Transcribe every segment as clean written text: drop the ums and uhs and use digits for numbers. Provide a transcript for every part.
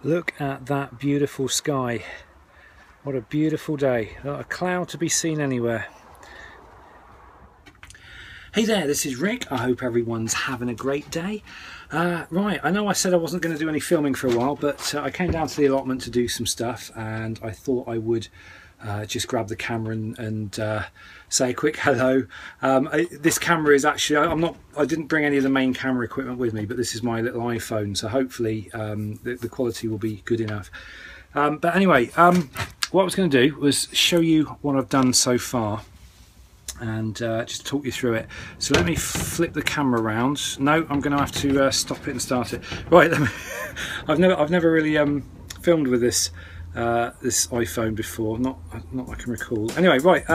Look at that beautiful sky. What a beautiful day. Not a cloud to be seen anywhere. Hey there, this is Rick. I hope everyone's having a great day. Right, I know I said I wasn't going to do any filming for a while, but I came down to the allotment to do some stuff, and I thought I would just grab the camera and say a quick hello. This camera is actually, I didn't bring any of the main camera equipment with me, but this is my little iPhone, so hopefully the quality will be good enough. But anyway, what I was going to do was show you what I've done so far and just talk you through it. So let me flip the camera around. No, I'm going to have to stop it and start it. Right, I've never really filmed with this iPhone before, not I can recall. Anyway, right,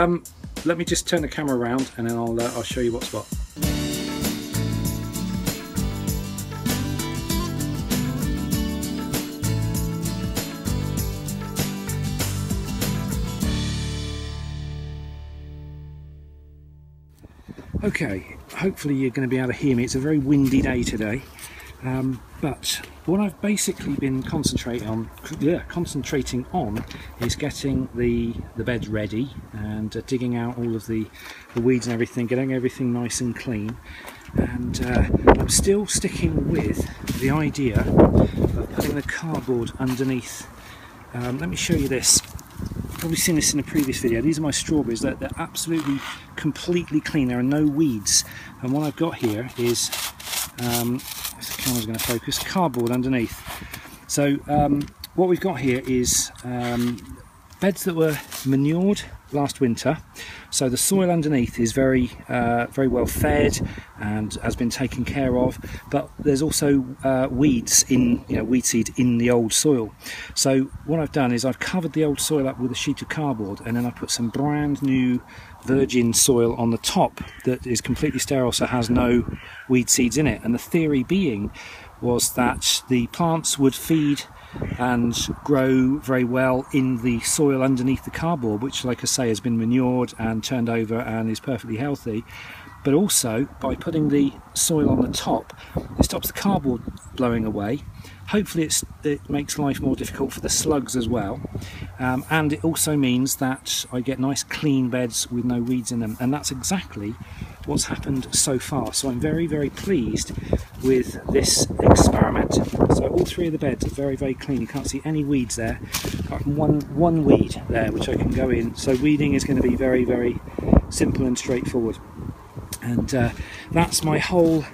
let me just turn the camera around and then I'll show you what's what. Okay, hopefully you're going to be able to hear me. It's a very windy day today, but what I've basically been concentrating on is getting the beds ready and digging out all of the weeds and everything, getting everything nice and clean. And I'm still sticking with the idea of putting the cardboard underneath. Let me show you this. You've probably seen this in a previous video. These are my strawberries. They're absolutely completely clean. There are no weeds. And what I've got here is, if the camera's going to focus, cardboard underneath. So what we've got here is beds that were manured last winter. So the soil underneath is very well fed and has been taken care of, but there's also weeds in, weed seed in the old soil. So what I've done is I've covered the old soil up with a sheet of cardboard, and then I put some brand new virgin soil on the top that is completely sterile, so has no weed seeds in it. And the theory being was that the plants would feed and grow very well in the soil underneath the cardboard, which, like I say, has been manured and turned over and is perfectly healthy. But also, by putting the soil on the top, it stops the cardboard blowing away. Hopefully it makes life more difficult for the slugs as well, and it also means that I get nice clean beds with no weeds in them, and that's exactly what's happened so far. So I'm very, very pleased with this experiment. So all three of the beds are very, very clean. You can't see any weeds there, apart from one weed there which I can go in. So weeding is going to be very, very simple and straightforward. And that's my whole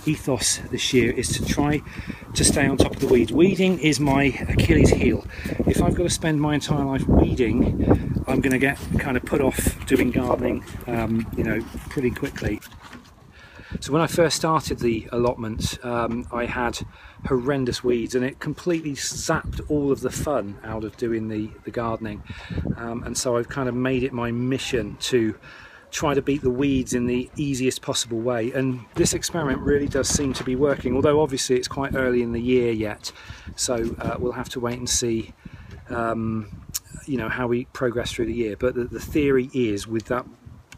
ethos this year, is to try to stay on top of the weeds. Weeding is my Achilles heel. If I've got to spend my entire life weeding, I'm going to get kind of put off doing gardening, pretty quickly. So when I first started the allotment, I had horrendous weeds, and it completely sapped all of the fun out of doing the gardening. And so I've kind of made it my mission to try to beat the weeds in the easiest possible way, and this experiment really does seem to be working, although obviously it's quite early in the year yet, so we'll have to wait and see how we progress through the year. But the theory is, with that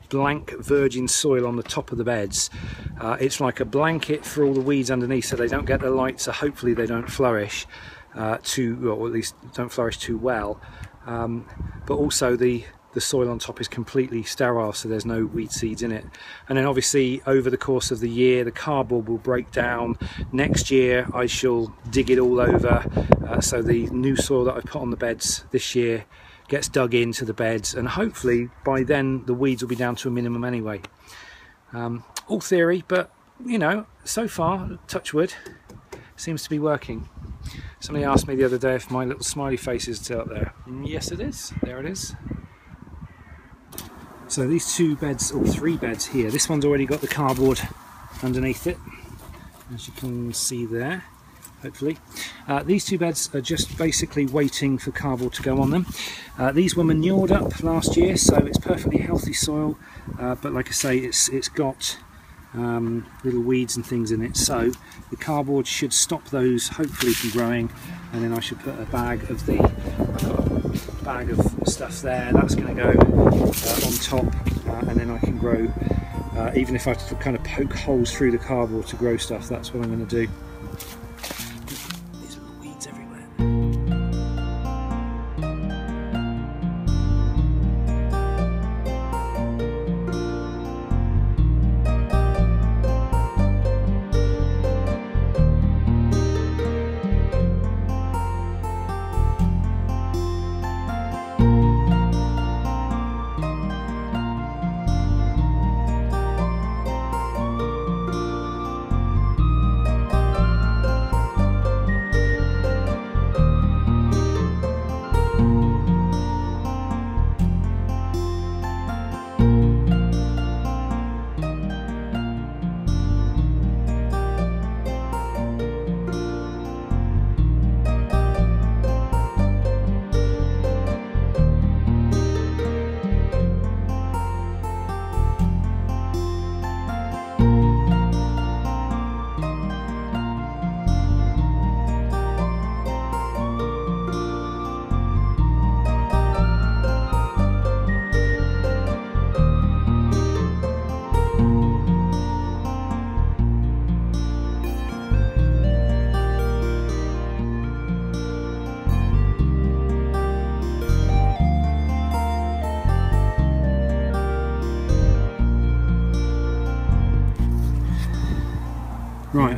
blank virgin soil on the top of the beds, it's like a blanket for all the weeds underneath, so they don't get the light, so hopefully they don't flourish or at least don't flourish too well, but also the soil on top is completely sterile, so there's no weed seeds in it. And then obviously over the course of the year the cardboard will break down. Next year I shall dig it all over, so the new soil that I've put on the beds this year gets dug into the beds, and hopefully by then the weeds will be down to a minimum anyway. All theory, but so far, touch wood, seems to be working. Somebody asked me the other day if my little smiley face is still up there. Yes, it is. There it is. So these two beds, or three beds here, this one's already got the cardboard underneath it, as you can see there, hopefully. These two beds are just basically waiting for cardboard to go on them. These were manured up last year, so it's perfectly healthy soil, but like I say, it's got little weeds and things in it, so the cardboard should stop those hopefully from growing. And then I should put a bag of stuff there, that's going to go on top, and then I can grow, even if I have to kind of poke holes through the cardboard to grow stuff, that's what I'm going to do. These are the weeds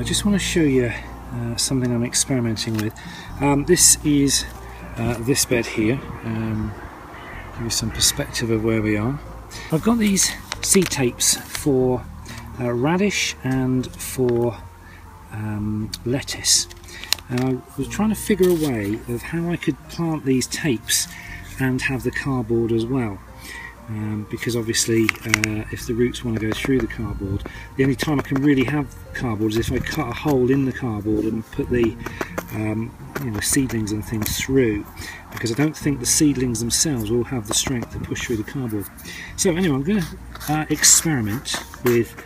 just want to show you something I'm experimenting with. This is this bed here. Give you some perspective of where we are. I've got these seed tapes for radish and for lettuce, and I was trying to figure a way of how I could plant these tapes and have the cardboard as well. Because obviously if the roots want to go through the cardboard, the only time I can really have cardboard is if I cut a hole in the cardboard and put the seedlings and things through, because I don't think the seedlings themselves will have the strength to push through the cardboard. So anyway, I'm going to experiment with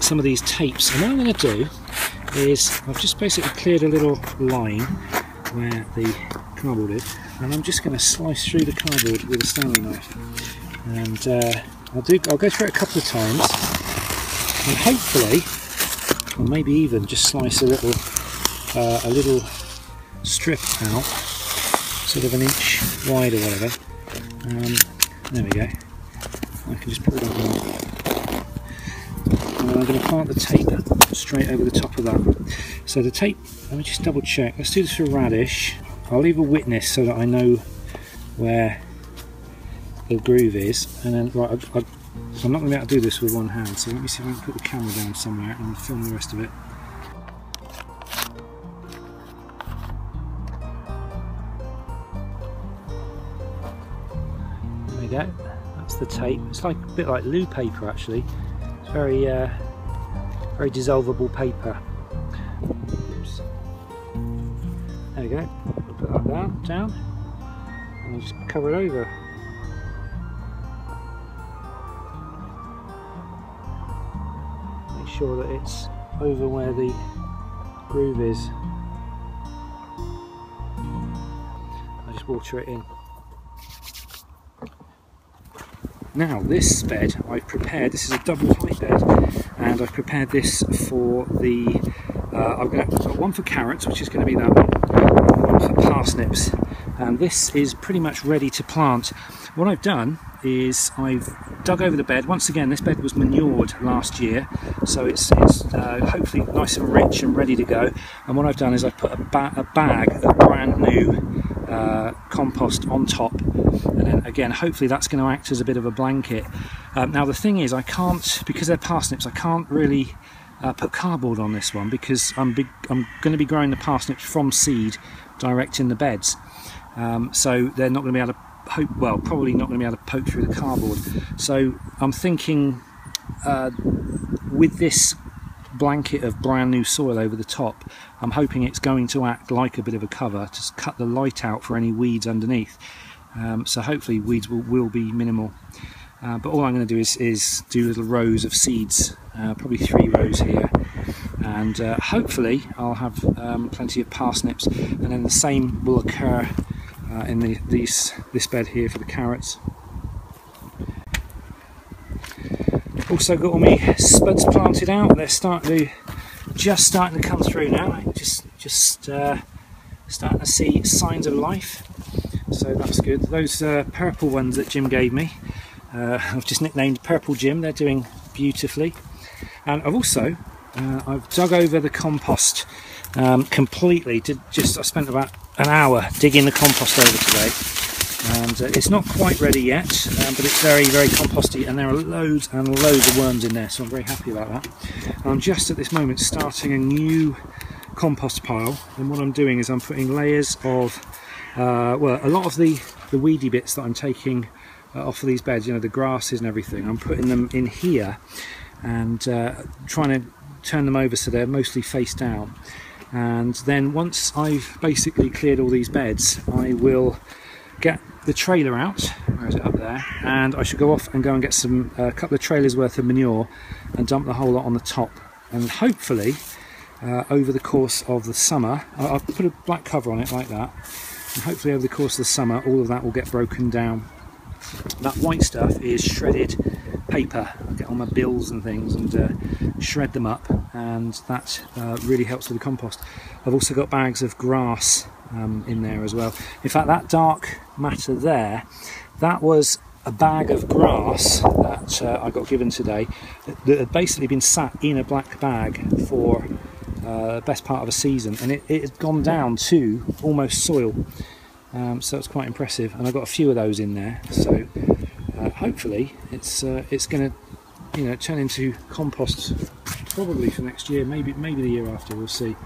some of these tapes, and what I'm going to do is I've just basically cleared a little line where the cardboard is, and I'm just going to slice through the cardboard with a Stanley knife, and I'll go through it a couple of times, and hopefully, or maybe even just slice a little strip out, sort of an inch wide or whatever. There we go. I can just pull that off. And I'm going to plant the tape straight over the top of that. So the tape, let me just double check. Let's do this for radish. I'll leave a witness so that I know where the groove is. And then, right, I'm not going to be able to do this with one hand, so let me see if I can put the camera down somewhere and film the rest of it. There we go. That's the tape. It's like a bit like loo paper actually. It's very, very dissolvable paper. Oops. There we go. I'll put that down, and I'll just cover it over. Make sure that it's over where the groove is. I just water it in. Now this bed I've prepared, this is a double height bed, and I've prepared this for the, I've got one for carrots, which is going to be that one for parsnips, and this is pretty much ready to plant. What I've done is I've dug over the bed. Once again, this bed was manured last year, so it's hopefully nice and rich and ready to go, and what I've done is I've put a bag of brand new compost on top, and then again hopefully that's going to act as a bit of a blanket. Now the thing is, I can't, because they're parsnips, I can't really put cardboard on this one, because I'm going to be growing the parsnips from seed direct in the beds, so they're not going to be able to probably not going to be able to poke through the cardboard. So I'm thinking with this blanket of brand new soil over the top, I'm hoping it's going to act like a bit of a cover to cut the light out for any weeds underneath. So hopefully weeds will be minimal. But all I'm going to do is do little rows of seeds, probably 3 rows here, and hopefully I'll have plenty of parsnips, and then the same will occur in this bed here for the carrots. Also got all my spuds planted out. They're just starting to come through now. Just starting to see signs of life. So that's good. Those purple ones that Jim gave me, I've just nicknamed Purple Jim. They're doing beautifully. And I've also I've dug over the compost completely. I spent about an hour digging the compost over today, and it's not quite ready yet, but it's very, very composty, and there are loads and loads of worms in there, so I'm very happy about that. I'm just at this moment starting a new compost pile, and what I'm doing is I'm putting layers of well, a lot of the weedy bits that I'm taking off of these beds, you know, the grasses and everything, I'm putting them in here and trying to turn them over so they're mostly face down. And then once I've basically cleared all these beds, I will get the trailer out. Where is it? Up there. And I should go off and get some a couple of trailers worth of manure and dump the whole lot on the top. And hopefully over the course of the summer, I'll put a black cover on it like that, and hopefully over the course of the summer all of that will get broken down. That white stuff is shredded paper. I get on my bills and things and shred them up, and that really helps with the compost. I've also got bags of grass in there as well. In fact, that dark matter there, that was a bag of grass that I got given today that had basically been sat in a black bag for the best part of a season, and it had gone down to almost soil, so it's quite impressive. And I've got a few of those in there, so hopefully it's going to turn into compost probably for next year, maybe the year after, we'll see.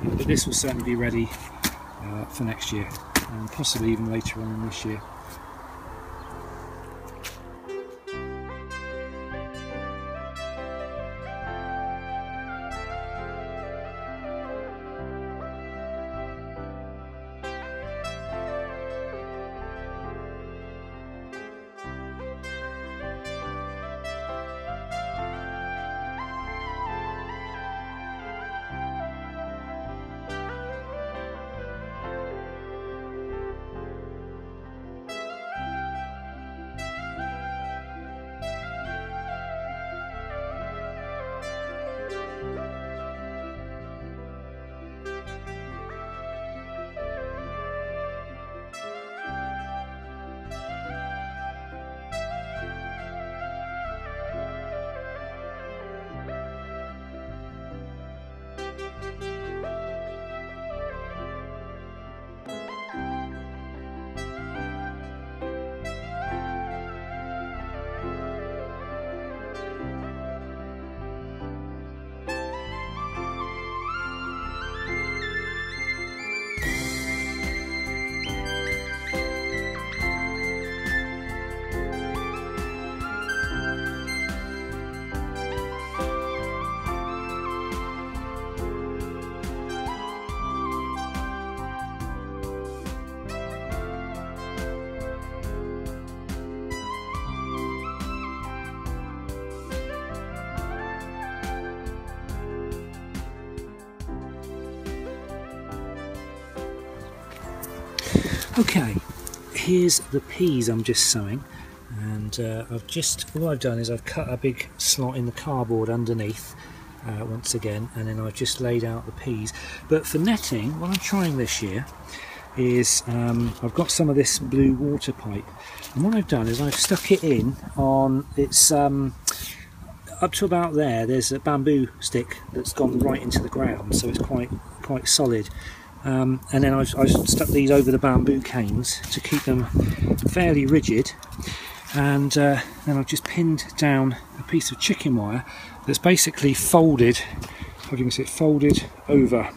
But this will certainly be ready for next year, and possibly even later on in this year. Okay, here's the peas I'm just sowing, and all I've done is I've cut a big slot in the cardboard underneath once again, and then I've just laid out the peas. But for netting, what I'm trying this year is I've got some of this blue water pipe, and what I've done is I've stuck it in on its up to about there. There's a bamboo stick that's gone right into the ground, so it's quite solid. And then I've stuck these over the bamboo canes to keep them fairly rigid, and then I've just pinned down a piece of chicken wire that's basically folded, if you can see it, folded over,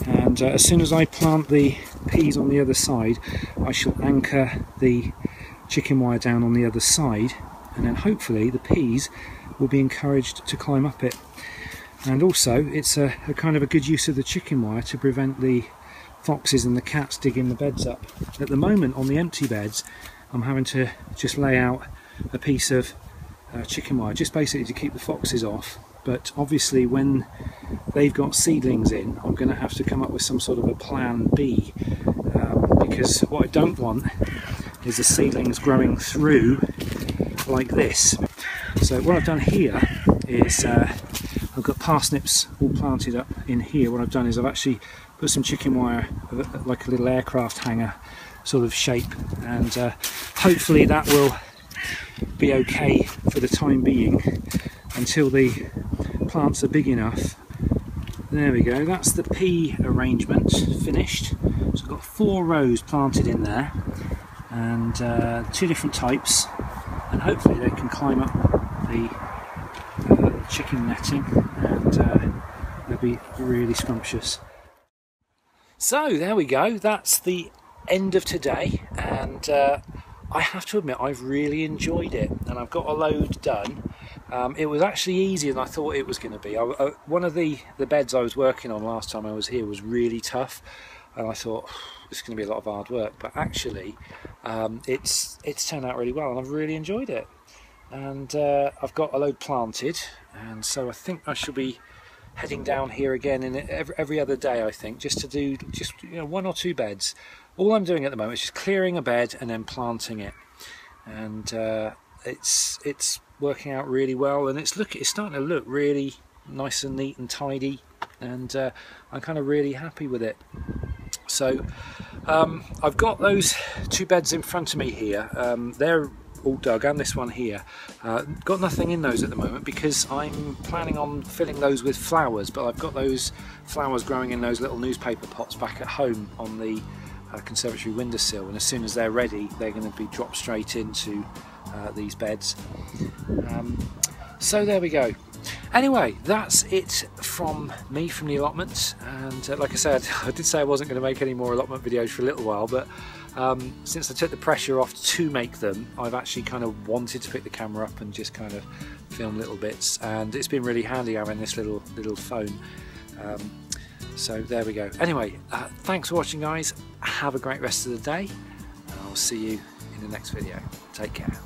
and as soon as I plant the peas on the other side, I shall anchor the chicken wire down on the other side, and then hopefully the peas will be encouraged to climb up it. And also it's a kind of a good use of the chicken wire to prevent the foxes and the cats digging the beds up. At the moment on the empty beds I'm having to just lay out a piece of chicken wire just basically to keep the foxes off, but obviously when they've got seedlings in I'm going to have to come up with some sort of a plan B, because what I don't want is the seedlings growing through like this. So what I've done here is I've got parsnips all planted up in here. What I've done is I've actually put some chicken wire, like a little aircraft hangar sort of shape, and hopefully that will be okay for the time being until the plants are big enough. There we go, that's the pea arrangement finished. So I've got 4 rows planted in there, and 2 different types, and hopefully they can climb up the chicken netting, and they'll be really scrumptious. So there we go, that's the end of today, and I have to admit I've really enjoyed it, and I've got a load done. It was actually easier than I thought it was going to be. One of the beds I was working on last time I was here was really tough, and I thought it's going to be a lot of hard work, but actually it's turned out really well, and I've really enjoyed it. And I've got a load planted, and so I think I shall be heading down here again in every other day, I think, just to do 1 or 2 beds. All I'm doing at the moment is just clearing a bed and then planting it, and it's working out really well, and it's starting to look really nice and neat and tidy, and I'm kind of really happy with it. So I've got those 2 beds in front of me here. They're all dug, and this one here. Got nothing in those at the moment because I'm planning on filling those with flowers, but I've got those flowers growing in those little newspaper pots back at home on the conservatory windowsill, and as soon as they're ready they're going to be dropped straight into these beds. So there we go. Anyway, that's it from me, from the allotment, and like I said, I did say I wasn't going to make any more allotment videos for a little while, but since I took the pressure off to make them, I've actually kind of wanted to pick the camera up and just kind of film little bits, and it's been really handy having this little phone. So there we go. Anyway, thanks for watching, guys. Have a great rest of the day. I'll see you in the next video. Take care.